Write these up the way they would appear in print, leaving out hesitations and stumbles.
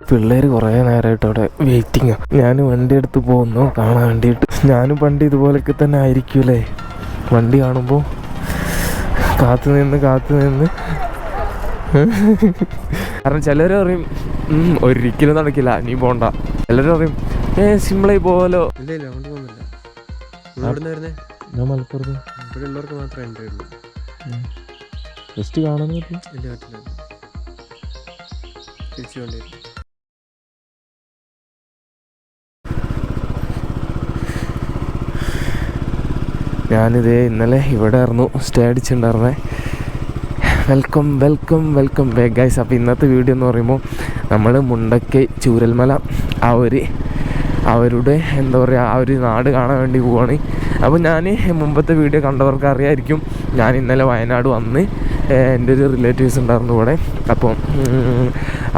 പിള്ളേര് കുറേ നേരമായിട്ട് അവിടെ വെയിറ്റിംഗ്. ഞാൻ വണ്ടി എടുത്ത് പോകുന്നു കാണാൻ വേണ്ടിയിട്ട്. ഞാനും പണ്ട് ഇതുപോലൊക്കെ തന്നെ ആയിരിക്കൂലേ, വണ്ടി കാണുമ്പോൾ കാത്തു നിന്ന് കാരണം ചിലർ പറയും ഒരിക്കലും നടക്കില്ല, നീ പോണ്ട. ചിലർ പറയും സിമ്പിളായി പോലോ. ഞാൻ മലപ്പുറത്ത്. ഇവിടെ ഉള്ളവർക്ക് മാത്രമേ എൻട്രി ഉള്ളൂ. ജസ്റ്റ് കാണാൻ പറ്റില്ല. തിരിച്ചു കൊണ്ടിരിക്കും. ഞാനിതേ ഇന്നലെ ഇവിടെ ആയിരുന്നു സ്റ്റേ അടിച്ചിട്ടുണ്ടായിരുന്നേ. Welcome back guys. അപ്പോൾ ഇന്നത്തെ വീഡിയോ എന്ന് പറയുമ്പോൾ നമ്മൾ മുണ്ടക്കൈ ചൂരൽമല അവരുടെ എന്താ പറയുക ആ ഒരു നാട് കാണാൻ വേണ്ടി പോവാണ്. അപ്പോൾ ഞാൻ മുമ്പത്തെ വീഡിയോ കണ്ടവർക്ക് അറിയായിരിക്കും, ഞാൻ ഇന്നലെ വയനാട് വന്ന് എൻ്റെ ഒരു റിലേറ്റീവ്സ് ഉണ്ടായിരുന്നു ഇവിടെ. അപ്പം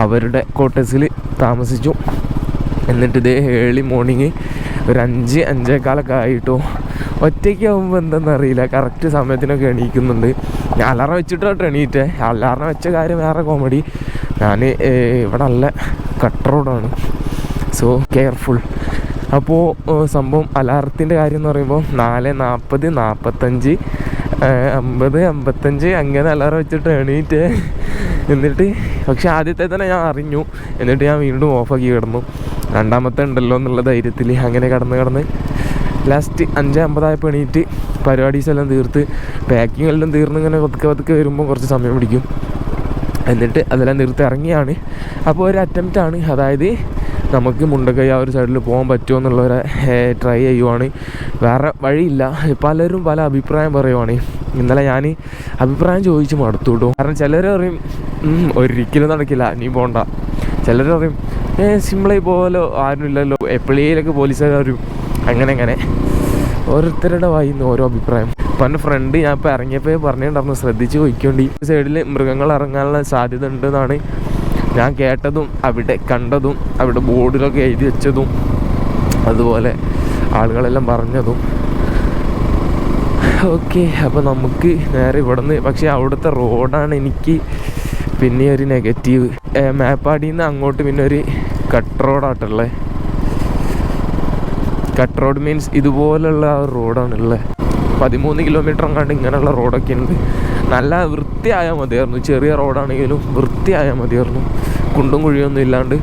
അവരുടെ ക്വാർട്ടേഴ്സിൽ താമസിച്ചു. എന്നിട്ട് ഇതേ ഏർലി മോർണിംഗ് ഒരു 5-5:15 ആയിട്ടോ. ഒറ്റയ്ക്ക് ആകുമ്പോൾ എന്തെന്നറിയില്ല, കറക്റ്റ് സമയത്തിനൊക്കെ എണീക്കുന്നുണ്ട്. ഞാൻ അലാറം വെച്ചിട്ടാണ് എണീറ്റേ. അലാറം വെച്ച കാര്യം വേറെ കോമഡി. ഞാൻ ഇവിടെ നല്ല കട്ട് റോഡാണ്, സോ കെയർഫുൾ. അപ്പോൾ സംഭവം അലാറത്തിൻ്റെ കാര്യം എന്ന് പറയുമ്പോൾ 4:40, 45, 50, 55 അങ്ങനെ അലാറം വെച്ചിട്ട് എണീറ്റേ. എന്നിട്ട് പക്ഷെ ആദ്യത്തെ തന്നെ ഞാൻ അറിഞ്ഞു. എന്നിട്ട് ഞാൻ വീണ്ടും ഓഫാക്കി കിടന്നു. രണ്ടാമത്തെ ഉണ്ടല്ലോ എന്നുള്ള ധൈര്യത്തിൽ അങ്ങനെ കിടന്ന് ലാസ്റ്റ് 5:50 എണീറ്റ് പരിപാടീസ് എല്ലാം തീർത്ത് പാക്കിംഗ് എല്ലാം തീർന്ന് ഇങ്ങനെ പതുക്കെ വരുമ്പോൾ കുറച്ച് സമയം പിടിക്കും. എന്നിട്ട് അതെല്ലാം തീർത്ത് ഇറങ്ങിയാണ്. അപ്പോൾ ഒരു അറ്റംപ്റ്റാണ്, അതായത് നമുക്ക് മുണ്ടക്കൈ ആ ഒരു സൈഡിൽ പോകാൻ പറ്റുമോ എന്നുള്ളവരെ ട്രൈ ചെയ്യുവാണ്. വേറെ വഴിയില്ല. പലരും പല അഭിപ്രായം പറയുവാണ്. ഇന്നലെ ഞാൻ അഭിപ്രായം ചോദിച്ച് മടുത്തു കേട്ടോ. കാരണം ചിലർ പറയും ഒരിക്കലും നടക്കില്ല, നീ പോണ്ട. ചിലർ പറയും സിമ്പിളായി പോലോ, ആരുമില്ലല്ലോ, എപ്പോഴേലൊക്കെ പോലീസുകാർ വരും. അങ്ങനെ ഓരോരുത്തരുടെ വായിന്ന് ഓരോ അഭിപ്രായം. അപ്പം എൻ്റെ ഫ്രണ്ട് ഞാൻ ഇപ്പോൾ ഇറങ്ങിയപ്പോൾ പറഞ്ഞിട്ടുണ്ടായിരുന്നു, ശ്രദ്ധിച്ച് പോയിക്കൊണ്ടി, സൈഡിൽ മൃഗങ്ങൾ ഇറങ്ങാനുള്ള സാധ്യത ഉണ്ടെന്നാണ് ഞാൻ കേട്ടതും അവിടെ കണ്ടതും അവിടെ ബോർഡിലൊക്കെ എഴുതി വെച്ചതും അതുപോലെ ആളുകളെല്ലാം പറഞ്ഞതും. ഓക്കെ, അപ്പോൾ നമുക്ക് നേരെ ഇവിടെ നിന്ന്, പക്ഷേ അവിടുത്തെ റോഡാണ് എനിക്ക് പിന്നെ ഒരു നെഗറ്റീവ്. മേപ്പാടിയിൽ നിന്ന് അങ്ങോട്ട് പിന്നെ ഒരു കട്ട് റോഡാട്ടുള്ളത്. കട്ട് റോഡ് മീൻസ് ഇതുപോലുള്ള ആ റോഡാണുള്ളത്. 13 കിലോമീറ്റർ അങ്ങാണ്ട് ഇങ്ങനെയുള്ള റോഡൊക്കെ ഉണ്ട്. നല്ല വൃത്തിയായാൽ മതിയായിരുന്നു. ചെറിയ റോഡാണെങ്കിലും വൃത്തിയായാൽ മതിയായിരുന്നു, കുണ്ടും കുഴിയൊന്നും ഇല്ലാണ്ട്.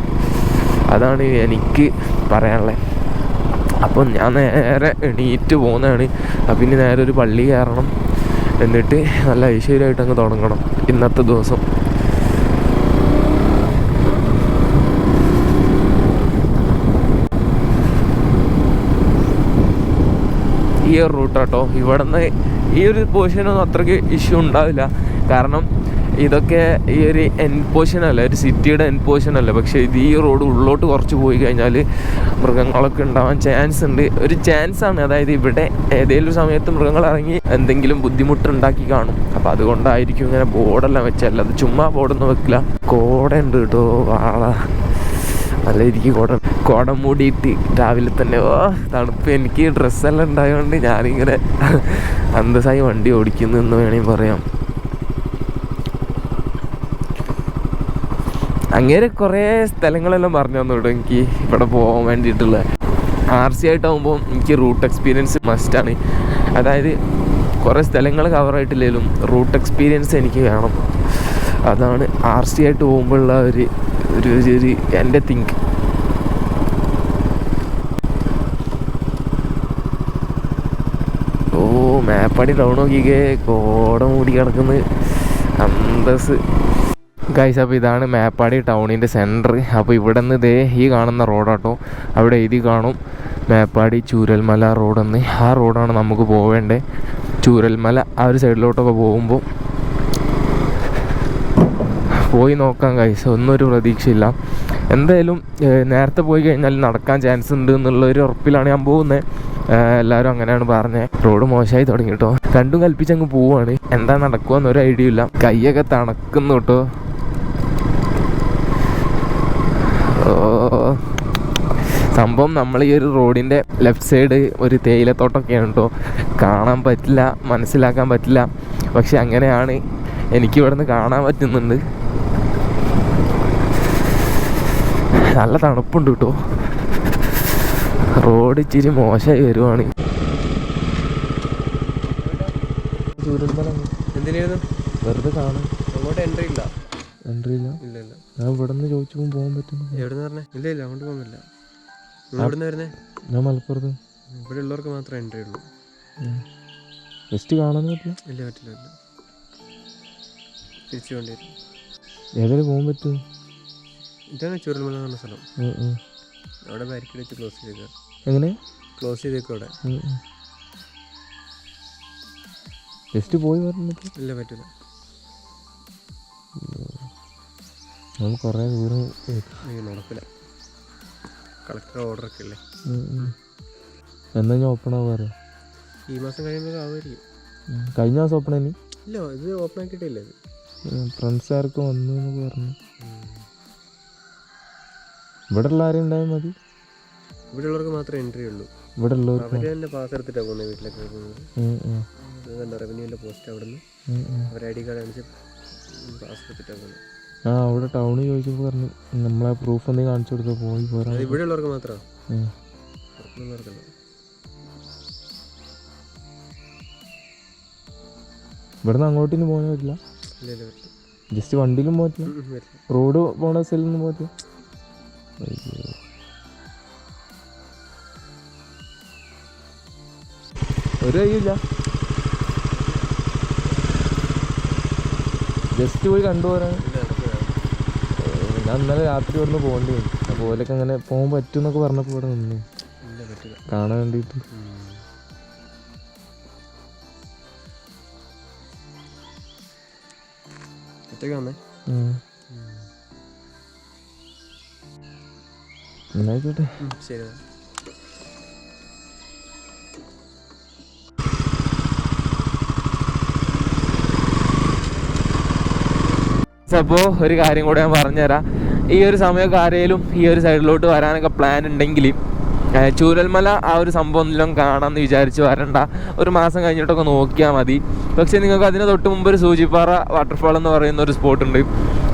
അതാണ് എനിക്ക് പറയാനുള്ളത്. അപ്പം ഞാൻ നേരെ എണീറ്റ് പോകുന്നതാണ്. അപ്പം ഇനി നേരെ ഒരു പള്ളി കയറണം, എന്നിട്ട് നല്ല ഐശ്വര്യമായിട്ട് അങ്ങ് തുടങ്ങണം ഇന്നത്തെ ദിവസം. ഈ ഒരു റൂട്ടാട്ടോ. ഇവിടെ നിന്ന് ഈ ഒരു പോർഷനൊന്നും അത്രയ്ക്ക് ഇഷ്യൂ ഉണ്ടാവില്ല, കാരണം ഇതൊക്കെ ഈ ഒരു എൻ പോർഷൻ അല്ല, ഒരു സിറ്റിയുടെ എൻ പോർഷൻ അല്ല. പക്ഷേ ഇത് ഈ റോഡ് ഉള്ളോട്ട് കുറച്ച് പോയി കഴിഞ്ഞാൽ മൃഗങ്ങളൊക്കെ ഉണ്ടാവാൻ ചാൻസ് ഉണ്ട്. ഒരു ചാൻസാണ്, അതായത് ഇവിടെ ഏതെങ്കിലും സമയത്ത് മൃഗങ്ങൾ ഇറങ്ങി എന്തെങ്കിലും ബുദ്ധിമുട്ടുണ്ടാക്കി കാണും. അപ്പം അതുകൊണ്ടായിരിക്കും ഇങ്ങനെ ബോർഡെല്ലാം വെച്ചല്ല, അത് ചുമ്മാ ബോർഡൊന്നും വെക്കില്ല. കോട ഉണ്ട് കേട്ടോ, വാള നല്ല എനിക്ക് കോട മൂടിയിട്ട് രാവിലെ തന്നെ തണുപ്പ്. എനിക്ക് ഡ്രസ്സെല്ലാം ഉണ്ടായതുകൊണ്ട് ഞാനിങ്ങനെ അന്തസ്സായി വണ്ടി ഓടിക്കുന്നു എന്ന് വേണമെങ്കിൽ പറയാം. അങ്ങനെ കുറേ സ്ഥലങ്ങളെല്ലാം പറഞ്ഞു തന്നു കേട്ടോ എനിക്ക് ഇവിടെ പോകാൻ വേണ്ടിയിട്ടുള്ള. RC ആയിട്ടാകുമ്പോൾ എനിക്ക് റൂട്ട് എക്സ്പീരിയൻസ് മസ്റ്റാണ്. അതായത് കുറേ സ്ഥലങ്ങൾ കവറായിട്ടില്ലെങ്കിലും റൂട്ട് എക്സ്പീരിയൻസ് എനിക്ക് വേണം. അതാണ് RC ആയിട്ട് പോകുമ്പോഴുള്ള ഒരു എൻ്റെ തിങ്ക്. മേപ്പാടി ടൗൺ നോക്കിക്കേ, കോട മൂടി കിടക്കുന്നത് അന്തസ് ഗൈസ്. അപ്പോൾ ഇതാണ് മേപ്പാടി ടൗണിൻ്റെ സെൻറ്റർ. അപ്പോൾ ഇവിടെ നിന്ന് ഇതേ ഈ കാണുന്ന റോഡാട്ടോ, അവിടെ എഴുതി കാണും മേപ്പാടി ചൂരൽമല റോഡെന്ന്. ആ റോഡാണ് നമുക്ക് പോവേണ്ടത്. ചൂരൽമല ആ ഒരു സൈഡിലോട്ടൊക്കെ പോകുമ്പോൾ പോയി നോക്കാം ഗൈസ്. ഒന്നും ഒരു പ്രതീക്ഷയില്ല. എന്തായാലും നേരത്തെ പോയി കഴിഞ്ഞാൽ നടക്കാൻ ചാൻസ് ഉണ്ട് എന്നുള്ളൊരു ഉറപ്പിലാണ് ഞാൻ പോകുന്നത്. എല്ലാവരും അങ്ങനെയാണ് പറഞ്ഞത്. റോഡ് മോശമായി തുടങ്ങി കേട്ടോ. രണ്ടും കൽപ്പിച്ചങ്ങ് പോവുകയാണ്. എന്താ നടക്കുമെന്നൊരു ഐഡിയ ഇല്ല. കൈയൊക്കെ തണുക്കുന്നു കേട്ടോ. സംഭവം നമ്മൾ ഈ ഒരു റോഡിൻ്റെ ലെഫ്റ്റ് സൈഡ് ഒരു തേയിലത്തോട്ടമൊക്കെയാണ് കേട്ടോ. കാണാൻ പറ്റില്ല, മനസ്സിലാക്കാൻ പറ്റില്ല, പക്ഷെ അങ്ങനെയാണ് എനിക്കിവിടെ നിന്ന് കാണാൻ പറ്റുന്നുണ്ട്. നല്ല തണുപ്പുണ്ട് കേട്ടോ. റോഡ് ഇച്ചിരി മോശമായി വരുവാണ്. എന്തിനായിരുന്നു വെറുതെ കാണാൻ. അങ്ങോട്ട് എൻട്രി ഇല്ല. എൻട്രി ഇല്ല? ഇല്ല ഇല്ല. ഞാൻ ഇവിടെ നിന്ന് ചോദിച്ചപ്പോൾ പോകാൻ പറ്റുന്നു. എവിടെ നിന്ന് പറഞ്ഞേ? ഇല്ല ഇല്ല, അങ്ങോട്ട് പോകാൻ പറ്റില്ല. എവിടെ നിന്ന് വരുന്നേ? ഞാൻ മലപ്പുറത്ത്. ഇവിടെ ഉള്ളവർക്ക് മാത്രമേ എൻട്രി ഉള്ളൂ. ജസ്റ്റ് കാണാൻ പറ്റില്ല? ഇല്ല പറ്റില്ല ഇല്ല. തിരിച്ചു വേണ്ടി വരും. ഏതായാലും പോകാൻ പറ്റുമോ? ഇതാണ് ചുരൽമല എന്ന് പറഞ്ഞ സ്ഥലം. അവിടെ ബാരിക്കേഡ് വെച്ച് ക്ലോസ് ചെയ്തേക്കുക. എങ്ങനെ ക്ലോസ് ചെയ്തേക്കും അവിടെ? ജസ്റ്റ് പോയി പറഞ്ഞിട്ട്? ഇല്ല പറ്റില്ല. നമ്മൾ കുറേ ദൂരം നടക്കില്ല. കളക്ടർ ഓർഡർ ഒക്കെ അല്ലേ. എന്നാ ഞാൻ ഓപ്പൺ ആവാറ്? ഈ മാസം കഴിയുമ്പോൾ ആവുമായിരിക്കും. കഴിഞ്ഞ മാസം ഓപ്പൺ ആയി? ഇല്ല, ഇത് ഓപ്പൺ ആക്കിയിട്ടില്ല. ഇത് ഫ്രണ്ട്സ് ആർക്ക് വന്നു എന്ന് പറഞ്ഞു. ഇവിടെ ഉള്ള ആരും ഉണ്ടായാൽ മതി. ഇവിടെ ഉള്ളവർക്ക് മാത്രമേ എൻട്രി ഉള്ളൂ. ഇവിടെ ഉള്ളവർക്ക് അവര് തന്നെ പാസ് എടുത്തിട്ടാണ് പോകുന്നത് വീട്ടിലൊക്കെ പോകുന്നത്. റവന്യൂവിൻ്റെ പോസ്റ്റ് അവിടെ നിന്ന് അവർ ID കാർഡ് കാണിച്ച് പാസ് എടുത്തിട്ടാണ് പോകുന്നത്. അവിടെ ടൗണിൽ ചോദിച്ചപ്പോൾ പറഞ്ഞു നമ്മളെ പ്രൂഫ് എന്തെങ്കിലും കാണിച്ചു കൊടുത്താൽ പോയി പോരാ. ഇവിടെ ഉള്ളവർക്ക് മാത്രമാണ്, പുറത്തുള്ളവർക്കല്ല. ഇവിടെ നിന്ന് അങ്ങോട്ടിന് പോകാൻ പറ്റില്ല? ജസ്റ്റ് വണ്ടിയിലും പോകത്തില്ല? റോഡ് പോണ സ്ഥലത്തൊന്നും പോകത്തില്ല? ഒരു കഴിയില്ല. ജസ്റ്റ് പോയി കണ്ടുപോരാൻ. ഞാൻ ഇന്നലെ രാത്രി ഇവിടുന്ന് പോകേണ്ടി വരും. അപ്പോൾ ഓലൊക്കെ അങ്ങനെ പോകാൻ പറ്റും എന്നൊക്കെ പറഞ്ഞപ്പോൾ ഇവിടെ നിന്നു കാണാൻ വേണ്ടിയിട്ട്. എന്നായിക്കോട്ടെ. ശരി. അപ്പോൾ ഒരു കാര്യം കൂടെ ഞാൻ പറഞ്ഞുതരാം. ഈ ഒരു സമയമൊക്കെ ആരെങ്കിലും ഈ ഒരു സൈഡിലോട്ട് വരാനൊക്കെ പ്ലാൻ ഉണ്ടെങ്കിൽ ചൂരൽമല ആ ഒരു സംഭവം എല്ലാം കാണാമെന്ന് വിചാരിച്ച് വരണ്ട. ഒരു മാസം കഴിഞ്ഞിട്ടൊക്കെ നോക്കിയാൽ മതി. പക്ഷേ നിങ്ങൾക്ക് അതിന് തൊട്ട് മുമ്പ് ഒരു സൂചിപ്പാറ വാട്ടർഫാൾ എന്ന് പറയുന്ന ഒരു സ്പോട്ടുണ്ട്,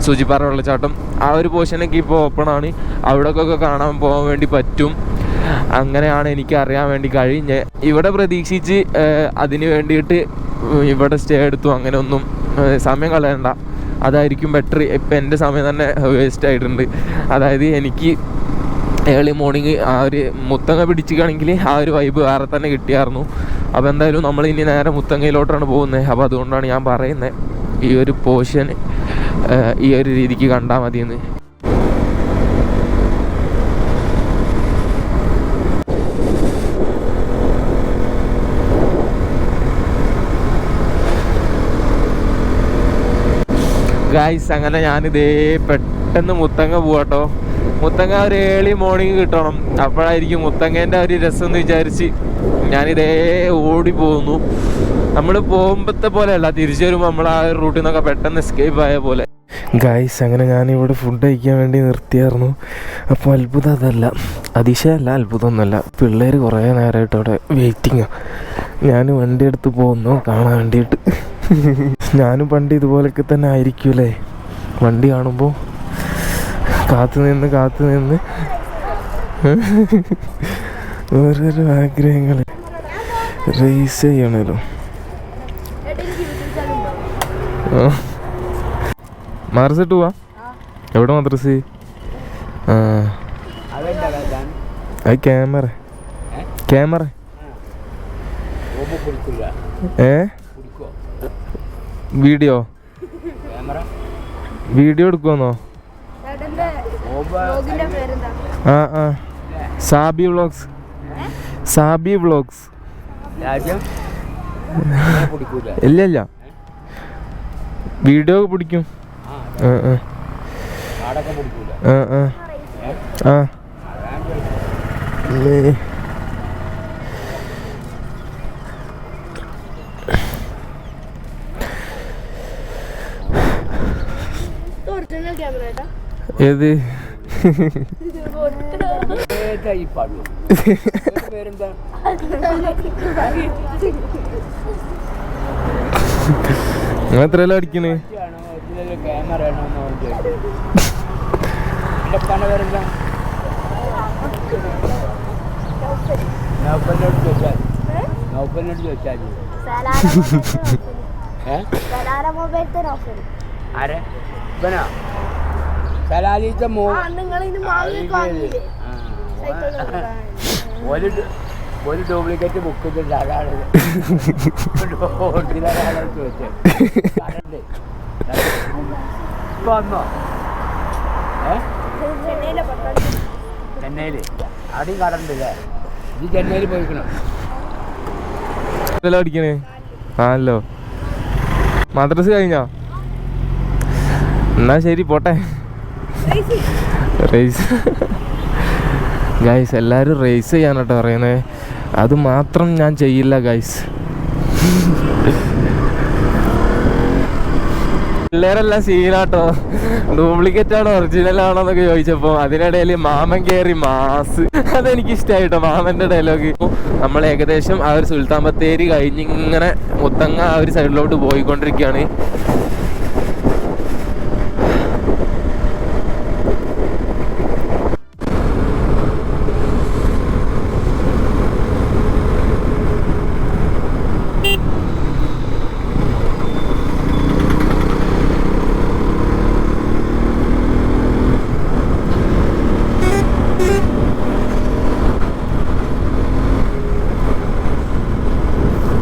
സൂചിപ്പാറ വെള്ളച്ചാട്ടം. ആ ഒരു പോർഷനൊക്കെ ഇപ്പോൾ ഓപ്പണാണ്. അവിടേക്കൊക്കെ കാണാൻ പോകാൻ വേണ്ടി പറ്റും. അങ്ങനെയാണ് എനിക്ക് അറിയാൻ വേണ്ടി കഴിഞ്ഞ്. ഇവിടെ പ്രതീക്ഷിച്ച് അതിന് വേണ്ടിയിട്ട് ഇവിടെ സ്റ്റേ എടുത്തു അങ്ങനെ ഒന്നും സമയം കളയണ്ട. അതായിരിക്കും ബെറ്റർ. ഇപ്പം എൻ്റെ സമയം തന്നെ വേസ്റ്റ് ആയിട്ടുണ്ട്. അതായത് എനിക്ക് ഏർലി മോർണിംഗ് ആ ഒരു മുത്തങ്ങ പിടിച്ചിക്കുകയാണെങ്കിൽ ആ ഒരു വൈബ് വേറെ തന്നെ കിട്ടിയായിരുന്നു. അപ്പോൾ എന്തായാലും നമ്മൾ ഇനി നേരെ മുത്തങ്ങയിലോട്ടാണ് പോകുന്നത്. അപ്പോൾ അതുകൊണ്ടാണ് ഞാൻ പറയുന്നത് ഈ ഒരു പോർഷൻ ഈ ഒരു രീതിക്ക് കണ്ടാൽ മതിയെന്ന്. ഗായ്സ്, അങ്ങനെ ഞാനിതേ പെട്ടെന്ന് മുത്തങ്ങ പോവാട്ടോ. മുത്തങ്ങ ഒരു ഏർലി മോർണിംഗ് കിട്ടണം, അപ്പോഴായിരിക്കും മുത്തങ്ങേൻ്റെ ഒരു രസം എന്ന് വിചാരിച്ച് ഞാനിതേ ഓടി പോകുന്നു. നമ്മൾ പോകുമ്പോഴത്തെ പോലെയല്ല, തിരിച്ചു വരുമ്പോൾ നമ്മൾ ആ ഒരു റൂട്ടിൽ നിന്നൊക്കെ പെട്ടെന്ന് എസ്കേപ്പ് ആയ പോലെ. ഗായ്സ്, അങ്ങനെ ഞാനിവിടെ ഫുഡ് കഴിക്കാൻ വേണ്ടി നിർത്തിയായിരുന്നു. അപ്പോൾ അത്ഭുതം അതല്ല, അതിശയമല്ല, അത്ഭുതമൊന്നുമല്ല. പിള്ളേർ കുറേ നേരമായിട്ട് അവിടെ വെയിറ്റിങ്ങാണ്. ഞാൻ വണ്ടി എടുത്ത് പോകുന്നു കാണാൻ വേണ്ടിയിട്ട്. ഞാനും പണ്ട് ഇതുപോലൊക്കെ തന്നെ ആയിരിക്കൂലേ, വണ്ടി കാണുമ്പോൾ കാത്തു നിന്ന് ഓരോരോ ആഗ്രഹങ്ങൾ റേസ് ചെയ്യണല്ലോ. മദ്രസ പോവാ? എവിടെ മദ്രസ്? അത് ക്യാമറ വീഡിയോ എടുക്കുമെന്നോ? സാബി വ്ളോഗ്സ്. ഇല്ല, വീഡിയോ പിടിക്കും. ഏത് ആദ്യമായിട്ടായി പാടും. പേരെന്താ? നിങ്ങൾ എത്രയല്ല അടിക്കണേ? ക്യാമറ ആണോ എൻ്റെ പണ പേരെന്താ? നൗഫലിനോട് ചോദിച്ചാൽ ആരെ ഇവനാ സലാലിത്തെ ഒരു ഡ്യൂപ്ലിക്കേറ്റ് ബുക്ക് ചെയ്തിട്ട് അതാണ് ഒറിജിനലാണ് ചോദിച്ചത്. ഇപ്പൊ വന്നോ? ചെന്നൈയില് അവിടെയും കടണ്ടല്ലേ? ഇത് ചെന്നൈയിൽ പോയിക്കണം. അടിക്കണേ ആണല്ലോ. മദ്രസ കഴിഞ്ഞോ? എന്നാ ശരി പോട്ടെ. റേസ് ഗൈസ്, എല്ലാവരും റേസ് ചെയ്യാനാട്ടോ പറയുന്നത്. അത് മാത്രം ഞാൻ ചെയ്യില്ല ഗൈസ്. പിള്ളേരെല്ലാം സീനാട്ടോ. ഡ്യൂപ്ലിക്കേറ്റ് ആണോ ഒറിജിനൽ ആണോ എന്നൊക്കെ ചോദിച്ചപ്പോൾ അതിനിടയിൽ മാമൻ കയറി മാസ്. അതെനിക്ക് ഇഷ്ടമായിട്ടോ മാമൻ്റെ ഡയലോഗ്. നമ്മൾ ഏകദേശം ആ ഒരു സുൽത്താൻ ബത്തേരി കഴിഞ്ഞിങ്ങനെ മുത്തങ്ങ ആ ഒരു സൈഡിലോട്ട് പോയിക്കൊണ്ടിരിക്കുകയാണ്.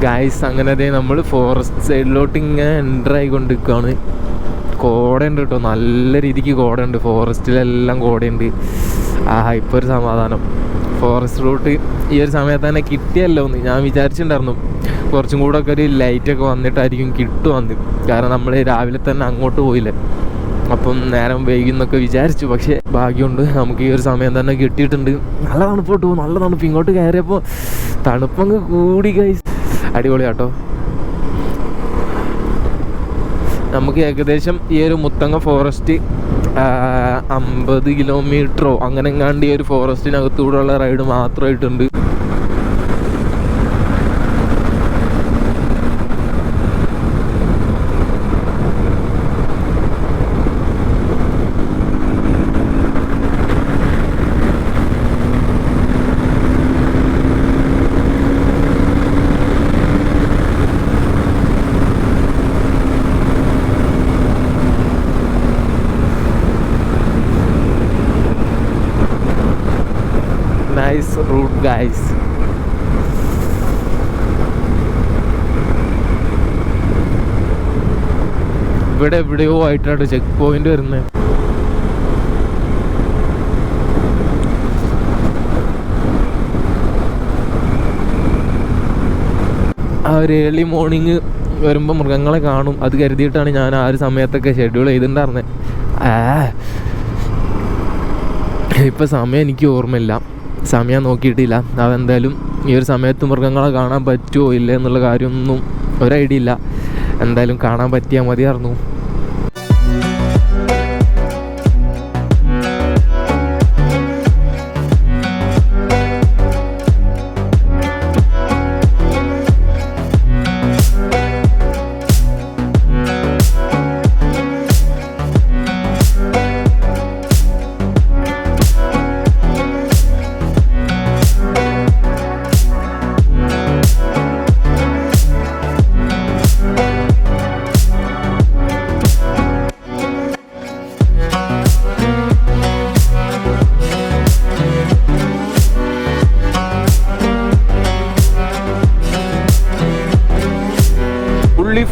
ഗൈസ്, അങ്ങനെ നമ്മൾ ഫോറസ്റ്റ് സൈഡിലോട്ട് ഇങ്ങനെ എൻ്റർ ആയിക്കൊണ്ടിരിക്കുകയാണ്. കോടയുണ്ട് കേട്ടോ, നല്ല രീതിക്ക് കോടയുണ്ട്. ഫോറസ്റ്റിലെല്ലാം കോടയുണ്ട്. ഇപ്പോൾ ഒരു സമാധാനം. ഫോറസ്റ്റ് റൂട്ട് ഈ ഒരു സമയത്ത് തന്നെ കിട്ടിയല്ലോ എന്ന് ഞാൻ വിചാരിച്ചിട്ടുണ്ടായിരുന്നു. കുറച്ചും കൂടെ ഒക്കെ ഒരു ലൈറ്റൊക്കെ വന്നിട്ടായിരിക്കും കിട്ടുവന്ന്. കാരണം നമ്മൾ രാവിലെ തന്നെ അങ്ങോട്ട് പോയില്ലേ, അപ്പം നേരം വൈകുന്നൊക്കെ വിചാരിച്ചു. പക്ഷേ ഭാഗ്യമുണ്ട്, നമുക്ക് ഈ ഒരു സമയം തന്നെ കിട്ടിയിട്ടുണ്ട്. നല്ല തണുപ്പോട്ട് നല്ല തണുപ്പ്. ഇങ്ങോട്ട് കയറിയപ്പോൾ തണുപ്പങ്ങ് കൂടി ഗൈസ്. അടിപൊളിയാട്ടോ. നമുക്ക് ഏകദേശം ഈ ഒരു മുത്തങ്ങ ഫോറസ്റ്റ് 50 കിലോമീറ്ററോ അങ്ങനെ എങ്ങാണ്ട് ഈ ഒരു ഫോറസ്റ്റിനകത്തൂടെയുള്ള റൈഡ് മാത്രമായിട്ടുണ്ട്. Nice route guys. ഇവിടെ എവിടെയോ ആയിട്ടാണ് ചെക്ക് പോയിന്റ് വരുന്നത്. ആ ഒരു ഏർലി മോർണിംഗ് വരുമ്പോൾ മൃഗങ്ങളെ കാണും അത് കരുതിയിട്ടാണ് ഞാൻ ആ ഒരു സമയത്തൊക്കെ ഷെഡ്യൂൾ ചെയ്തിട്ടുണ്ടായിരുന്നത്. ഇപ്പം സമയം എനിക്ക് ഓർമ്മയില്ല, സമയം നോക്കിയിട്ടില്ല. അതെന്തായാലും ഈ ഒരു സമയത്ത് മൃഗങ്ങളെ കാണാൻ പറ്റുമോ ഇല്ല എന്നുള്ള കാര്യമൊന്നും ഒരു ഐഡിയ ഇല്ല. എന്തായാലും കാണാൻ പറ്റിയാൽ മതിയായിരുന്നു.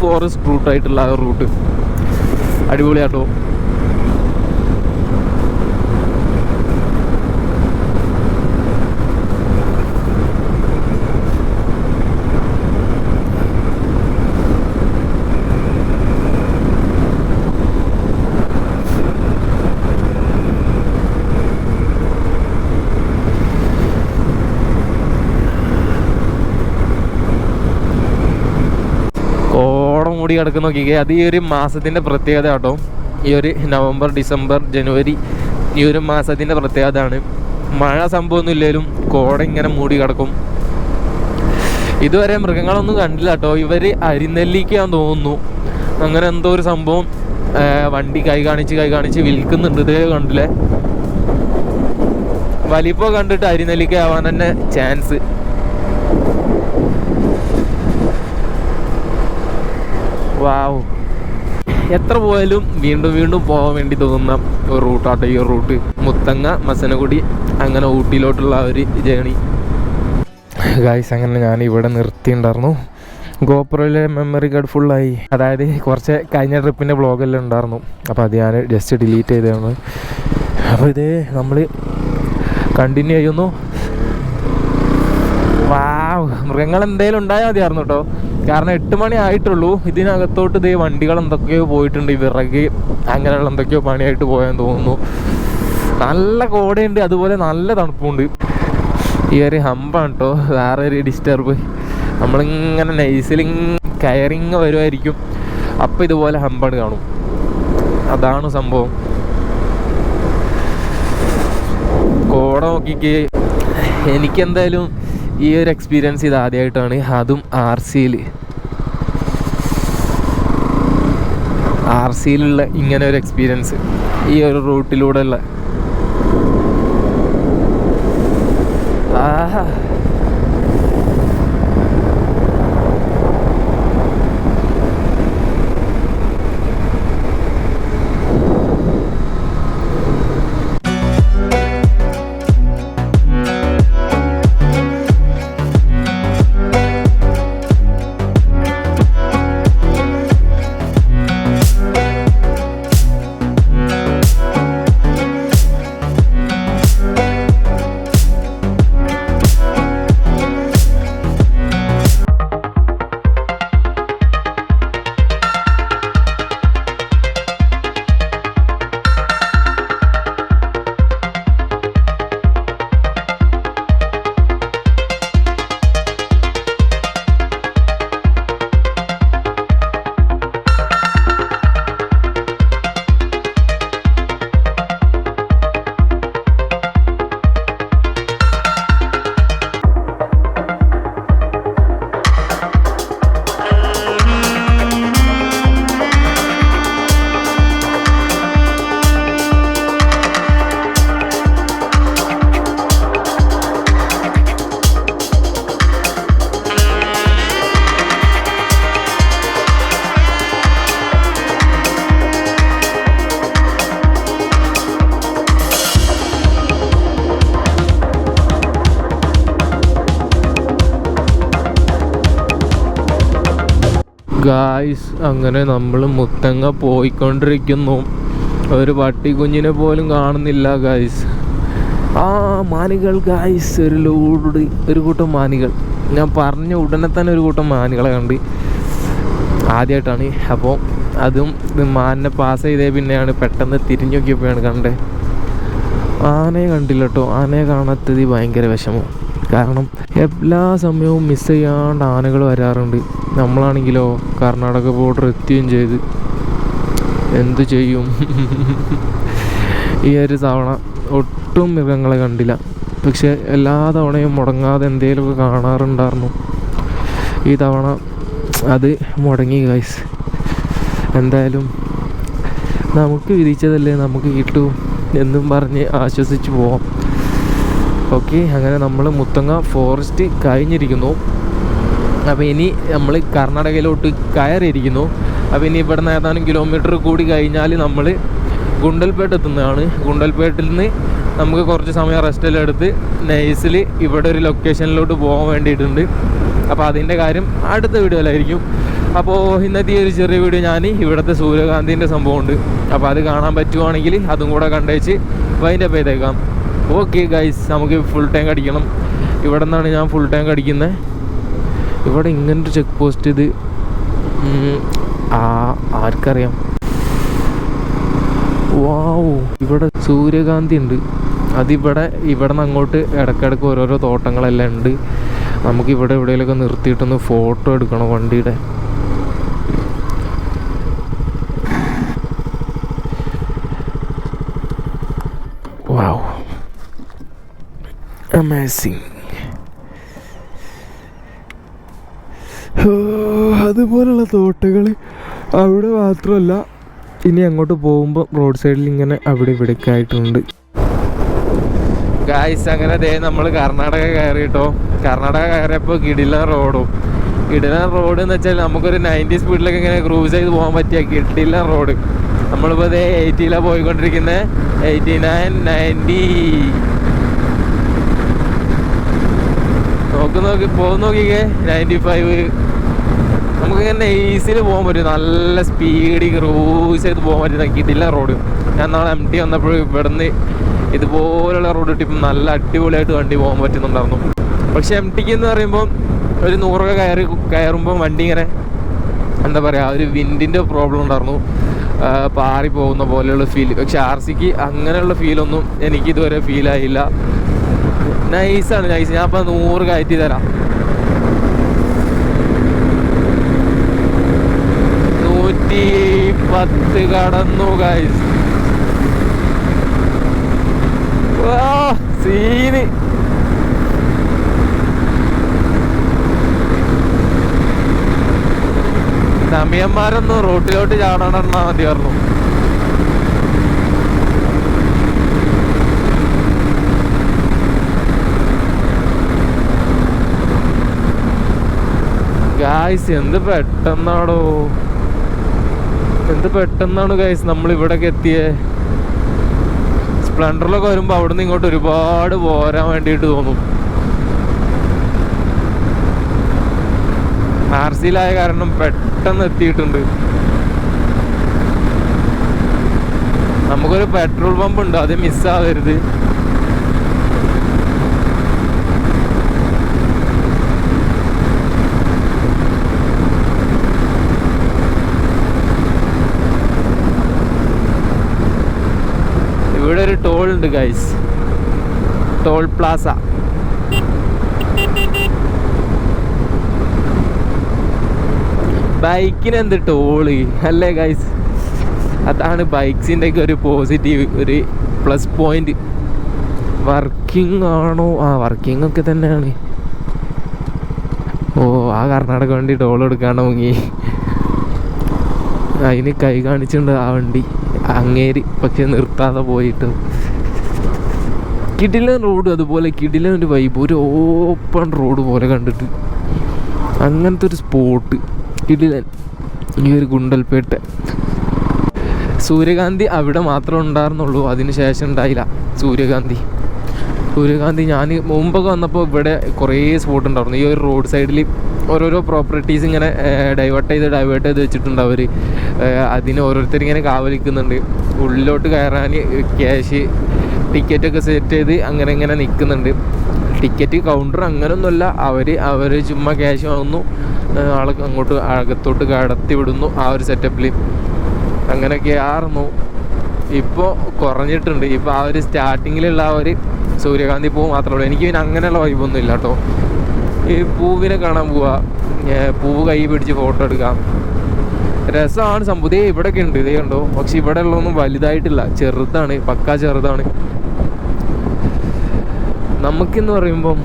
ഫോറസ്റ്റ് റൂട്ടായിട്ടുള്ള ആ റൂട്ട് അടിപൊളിയാട്ടോ. മൂടി കിടക്കുന്ന നോക്കിക്കേ, അത് ഈ ഒരു മാസത്തിൻ്റെ പ്രത്യേകത കേട്ടോ. ഈ ഒരു നവംബർ, ഡിസംബർ, ജനുവരി ഈ ഒരു മാസത്തിൻ്റെ പ്രത്യേകത ആണ്. മഴ സംഭവമൊന്നും ഇല്ലേലും കോട ഇങ്ങനെ മൂടി കിടക്കും. ഇതുവരെ മൃഗങ്ങളൊന്നും കണ്ടില്ല കേട്ടോ. ഇവർ അരിനെല്ലിക്കാന്ന് തോന്നുന്നു, അങ്ങനെ എന്തോ ഒരു സംഭവം വണ്ടി കൈ കാണിച്ച് വിൽക്കുന്നുണ്ട്. ഇതേ കണ്ടില്ലേ, വലിപ്പം കണ്ടിട്ട് അരിനെല്ലിക്ക ആവാൻ തന്നെ ചാൻസ്. വാവ്, എത്ര പോയാലും വീണ്ടും പോകാൻ വേണ്ടി തോന്നുന്ന ഒരു റൂട്ടാട്ടോ ഈ റൂട്ട്. മുത്തങ്ങ, മസനഗുഡി, അങ്ങനെ ഊട്ടിയിലോട്ടുള്ള ഒരു ജേണി. ഗായ്സ്, അങ്ങനെ ഞാൻ ഇവിടെ നിർത്തിയിട്ടുണ്ടായിരുന്നു. ഗോപ്രോയിലെ മെമ്മറി കാർഡ് ഫുള്ളായി. അതായത് കുറച്ച് കഴിഞ്ഞ ട്രിപ്പിൻ്റെ വ്ളോഗെല്ലാം ഉണ്ടായിരുന്നു, അപ്പോൾ അത് ഞാൻ ജസ്റ്റ് ഡിലീറ്റ് ചെയ്തതാണ്. അപ്പോൾ ഇത് നമ്മൾ കണ്ടിന്യൂ ചെയ്യുന്നു. വാവ്, മൃഗങ്ങൾ എന്തെങ്കിലും ഉണ്ടായാൽ മതിയായിരുന്നു കേട്ടോ. കാരണം 8 മണി ആയിട്ടുള്ളൂ. ഇതിനകത്തോട്ട് ഇതേ വണ്ടികൾ എന്തൊക്കെയോ പോയിട്ടുണ്ട്, വിറക് അങ്ങനെയുള്ള എന്തൊക്കെയോ പണിയായിട്ട് പോയെന്ന് തോന്നുന്നു. നല്ല കോടയുണ്ട്, അതുപോലെ നല്ല തണുപ്പുണ്ട്. ഈ ഒരു ഹമ്പാണ് കേട്ടോ വേറെ ഒരു ഡിസ്റ്റർബ്. നമ്മളിങ്ങനെ നൈസിൽ കയറിങ് വരുമായിരിക്കും, അപ്പം ഇതുപോലെ ഹമ്പാണ് കാണും. അതാണ് സംഭവം. കോട നോക്കിക്ക്. എനിക്കെന്തായാലും ഈ ഒരു എക്സ്പീരിയൻസ് ഇത് ആദ്യമായിട്ടാണ്, അതും ആർ സിയിലുള്ള ഇങ്ങനെ ഒരു എക്സ്പീരിയൻസ്, ഈ ഒരു റൂട്ടിലൂടെ ഉള്ള. ആഹാ, ഗായ്സ്, അങ്ങനെ നമ്മൾ മുത്തങ്ങ പോയിക്കൊണ്ടിരിക്കുന്നു. ഒരു പട്ടിക്കുഞ്ഞിനെ പോലും കാണുന്നില്ല ഗായ്സ്. ആ മാനുകൾ ഗായ്സ്, ഒരു കൂട്ടം മാനുകൾ. ഞാൻ പറഞ്ഞ ഉടനെ തന്നെ ഒരു കൂട്ടം മാനുകളെ കണ്ട്. ആദ്യമായിട്ടാണ്. അപ്പോൾ അതും മാനിനെ പാസ് ചെയ്തേ പിന്നെയാണ് പെട്ടെന്ന് തിരിഞ്ഞു നോക്കിയപ്പോഴാണ് കണ്ടേ. ആനയെ കണ്ടില്ല കേട്ടോ. ആനയെ കാണാത്തത് ഭയങ്കര വിഷമം. കാരണം എല്ലാ സമയവും മിസ് ചെയ്യാണ്ട് ആനകൾ വരാറുണ്ട്. നമ്മളാണെങ്കിലോ കർണാടക ബോർഡർ എത്തുകയും ചെയ്ത്. എന്തു ചെയ്യും? ഈ ഒരു തവണ ഒട്ടും മൃഗങ്ങളെ കണ്ടില്ല. പക്ഷെ എല്ലാ തവണയും മുടങ്ങാതെ എന്തെങ്കിലുമൊക്കെ കാണാറുണ്ടായിരുന്നു. ഈ തവണ അത് മുടങ്ങി ഗൈസ്. എന്തായാലും നമുക്ക് വിധിച്ചതല്ലേ, നമുക്ക് കിട്ടൂ എന്നും പറഞ്ഞ് ആശ്വസിച്ച് പോവാം. ഓക്കെ, അങ്ങനെ നമ്മൾ മുത്തങ്ങ ഫോറസ്റ്റ് കഴിഞ്ഞിരിക്കുന്നു. അപ്പോൾ ഇനി നമ്മൾ കർണാടകയിലോട്ട് കയറിയിരിക്കുന്നു. അപ്പോൾ ഇനി ഇവിടെ നിന്ന് ഏതാനും കിലോമീറ്റർ കൂടി കഴിഞ്ഞാൽ നമ്മൾ ഗുണ്ടൽപേട്ട് എത്തുന്നതാണ്. ഗുണ്ടൽപേട്ടിൽ നിന്ന് നമുക്ക് കുറച്ച് സമയം റെസ്റ്റെല്ലാം എടുത്ത് നൈസിൽ ഇവിടെ ഒരു ലൊക്കേഷനിലോട്ട് പോകാൻ വേണ്ടിയിട്ടുണ്ട്. അപ്പോൾ അതിൻ്റെ കാര്യം അടുത്ത വീഡിയോയിലായിരിക്കും. അപ്പോൾ ഇന്നത്തെ ഈ ഒരു ചെറിയ വീഡിയോ ഞാൻ ഇവിടുത്തെ സൂര്യകാന്തിൻ്റെ സംഭവമുണ്ട്, അപ്പോൾ അത് കാണാൻ പറ്റുവാണെങ്കിൽ അതും കൂടെ കണ്ടേച്ച് വൈൻഡപ്പ് ചെയ്തേക്കാം. ഓക്കെ ഗൈസ്, നമുക്ക് ഫുൾ ടാങ്ക് അടിക്കണം. ഇവിടെ നിന്നാണ് ഞാൻ ഫുൾ ടാങ്ക് അടിക്കുന്നത്. ഇവിടെ ഇങ്ങനൊരു ചെക്ക് പോസ്റ്റ്, ഇത് ആർക്കറിയാം. വാവ്, ഇവിടെ സൂര്യകാന്തി ഉണ്ട്. ഇവിടെ നിന്ന് അങ്ങോട്ട് ഇടയ്ക്കിടയ്ക്ക് ഓരോരോ തോട്ടങ്ങളെല്ലാം ഉണ്ട്. നമുക്കിവിടെ എവിടെയെങ്കിലുമൊക്കെ നിർത്തിയിട്ടൊന്ന് ഫോട്ടോ എടുക്കണം വണ്ടിയുടെ. വാവ്, അമേസിങ്. അതുപോലുള്ള തോട്ടങ്ങൾ അവിടെ മാത്രമല്ല, ഇനി അങ്ങോട്ട് പോകുമ്പോൾ റോഡ് സൈഡിൽ ഇങ്ങനെ അവിടെ ഇവിടെയൊക്കെ ആയിട്ടുണ്ട്. ഗായ്സ്, അങ്ങനെ ദേ നമ്മൾ കർണാടക കയറിയിട്ടോ. കർണാടക കയറിയപ്പോൾ കിടിലൻ റോഡ് എന്ന് വെച്ചാൽ നമുക്കൊരു 90 സ്പീഡിലൊക്കെ ഇങ്ങനെ ക്രൂസ് ചെയ്ത് പോകാൻ പറ്റിയ കിടിലൻ റോഡ്. നമ്മളിപ്പോൾ ദേ 80 പോയിക്കൊണ്ടിരിക്കുന്നത്. 89, 90 നോക്കിക്കേ. 95 നമുക്കിങ്ങനെ ഈസിയിൽ പോകാൻ പറ്റും. നല്ല സ്പീഡിൽ ക്രൂസ് ചെയ്ത് പോകാൻ പറ്റുന്ന കിടിലൻ റോഡ്. ഞാൻ നാളെ MT വന്നപ്പോൾ ഇവിടുന്ന് ഇതുപോലുള്ള റോഡ് കിട്ടിയപ്പോൾ നല്ല അടിപൊളിയായിട്ട് വണ്ടി പോകാൻ പറ്റുന്നുണ്ടായിരുന്നു. പക്ഷെ MTക്ക് എന്ന് പറയുമ്പോൾ ഒരു 100 കയറുമ്പോൾ വണ്ടി ഇങ്ങനെ എന്താ പറയുക, ഒരു വിൻഡിൻ്റെ പ്രോബ്ലം ഉണ്ടായിരുന്നു, പാറി പോകുന്ന പോലെയുള്ള ഫീൽ. പക്ഷെ RCക്ക് അങ്ങനെയുള്ള ഫീലൊന്നും എനിക്ക് ഇതുവരെ ഫീലായില്ല. നൈസാണ്. ഞാൻ അപ്പോൾ 100 കയറ്റി തരാം. 110 കടന്നു ഗൈസ്. സീന്. തമിയന്മാരൊന്നും റോട്ടിലോട്ട് ചാടണമെന്നാ മതി പറഞ്ഞു. ഗായ്സ്, എന്ത് പെട്ടെന്നാണ് ഗായ്സ് നമ്മൾ ഇവിടേക്ക് എത്തിയേ. സ്പ്ലെൻഡറിലൊക്കെ വരുമ്പോൾ അവിടെ നിന്ന് ഇങ്ങോട്ട് ഒരുപാട് പോരാൻ വേണ്ടിയിട്ട് തോന്നും. RCയിലായ കാരണം പെട്ടെന്ന് എത്തിയിട്ടുണ്ട്. നമുക്കൊരു പെട്രോൾ പമ്പ് ഉണ്ട്, അത് മിസ്സാവരുത്. ഇവിടെ ഒരു ടോൾ ഉണ്ട് ഗൈസ്, ടോൾ പ്ലാസ. ബൈക്കിന് എന്ത് ടോള് അല്ലേ ഗൈസ്? അതാണ് ബൈക്സിൻ്റെ ഒക്കെ ഒരു പോസിറ്റീവ്, ഒരു പ്ലസ് പോയിന്റ്. വർക്കിംഗ് ആണോ? വർക്കിംഗ് ഒക്കെ തന്നെയാണ്. ആ കർണാടക വണ്ടി ടോൾ എടുക്കാണ്ട് മുങ്ങി. അതിന് കൈ കാണിച്ചിട്ടുണ്ട് ആ വണ്ടി അങ്ങേര്, പക്ഷെ നിർത്താതെ പോയിട്ട്. കിടിലൻ റോഡ്, അതുപോലെ കിടിലൻ ഒരു വൈബ്, ഒരു ഓപ്പൺ റോഡ് പോലെ കണ്ടിട്ട് അങ്ങനത്തെ ഒരു സ്പോട്ട് കിടിലൻ. ഈ ഒരു ഗുണ്ടൽപേട്ട. സൂര്യകാന്തി അവിടെ മാത്രമേ ഉണ്ടായിരുന്നുള്ളൂ, അതിന് ശേഷം ഉണ്ടായില്ല സൂര്യകാന്തി. ഞാൻ മുമ്പൊക്കെ വന്നപ്പോൾ ഇവിടെ കുറേ സ്പോട്ട് ഉണ്ടായിരുന്നു. ഈ ഒരു റോഡ് സൈഡിൽ ഓരോരോ പ്രോപ്പർട്ടീസ് ഇങ്ങനെ ഡൈവേർട്ട് ചെയ്ത് വെച്ചിട്ടുണ്ട് അവർ. അതിന് ഓരോരുത്തരിങ്ങനെ കാവലിക്കുന്നുണ്ട്. ഉള്ളിലോട്ട് കയറാൻ ക്യാഷ് ടിക്കറ്റൊക്കെ സെറ്റ് ചെയ്ത് അങ്ങനെ നിൽക്കുന്നുണ്ട്. ടിക്കറ്റ് കൗണ്ടർ അങ്ങനെയൊന്നുമല്ല, അവർ ചുമ്മാ ക്യാഷ് വാങ്ങുന്നു, ആളെ അങ്ങോട്ട് അകത്തോട്ട് കടത്തി വിടുന്നു. ആ ഒരു സെറ്റപ്പിൽ അങ്ങനെയൊക്കെ ആയിരുന്നു. ഇപ്പോൾ കുറഞ്ഞിട്ടുണ്ട്. ഇപ്പോൾ ആ ഒരു സ്റ്റാർട്ടിങ്ങിലുള്ള ആ ഒരു സൂര്യകാന്തി പൂവ് മാത്രമേ ഉള്ളൂ. എനിക്ക് പിന്നെ അങ്ങനെയുള്ള വൈബൊന്നും ഇല്ല കേട്ടോ. ഈ പൂവിനെ കാണാൻ പോവുക, പൂവ് കൈ പിടിച്ച് ഫോട്ടോ എടുക്കാം, രസമാണ് സംഭവം. ഇതേ ഇവിടെയൊക്കെ ഉണ്ട്, ഇതേ ഉണ്ടോ. പക്ഷെ ഇവിടെ ഉള്ളതൊന്നും വലുതായിട്ടില്ല, ചെറുതാണ്, പക്കാ ചെറുതാണ്. നമുക്കെന്ന് പറയുമ്പം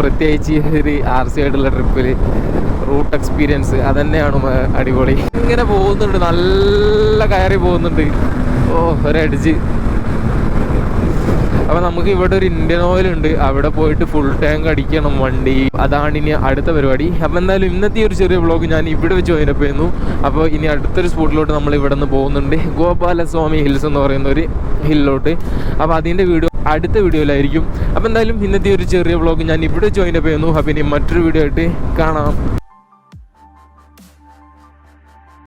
പ്രത്യേകിച്ച് ഒരു RC ആയിട്ടുള്ള ട്രിപ്പിൽ റൂട്ട് എക്സ്പീരിയൻസ് അതന്നെയാണ് അടിപൊളി. ഇങ്ങനെ പോകുന്നുണ്ട്, നല്ല കയറി പോകുന്നുണ്ട്. ഒരടിച്ച്. അപ്പോൾ നമുക്ക് ഇവിടെ ഒരു ഇന്ത്യൻ ഓയിൽ ഉണ്ട്, അവിടെ പോയിട്ട് ഫുൾ ടാങ്ക് അടിക്കണം വണ്ടി. അതാണ് ഇനി അടുത്ത പരിപാടി. അപ്പോൾ എന്തായാലും ഇന്നത്തെ ഒരു ചെറിയ വ്ളോഗ് ഞാൻ ഇവിടെ വെച്ച് വൈൻഡപ്പ് ചെയ്യുന്നു. അപ്പോൾ ഇനി അടുത്തൊരു സ്പോട്ടിലോട്ട് നമ്മൾ ഇവിടെ നിന്ന് പോകുന്നുണ്ട്, ഗോപാലസ്വാമി ഹിൽസ് എന്ന് പറയുന്ന ഒരു ഹില്ലോട്ട്. അപ്പോൾ അതിൻ്റെ വീഡിയോ അടുത്ത വീഡിയോയിലായിരിക്കും. അപ്പോൾ എന്തായാലും ഇന്നത്തെ ഒരു ചെറിയ വ്ളോഗ് ഞാൻ ഇവിടെ വെച്ച് വൈൻഡപ്പ് ചെയ്യുന്നു. അപ്പോൾ ഇനി മറ്റൊരു വീഡിയോ ആയിട്ട് കാണാം.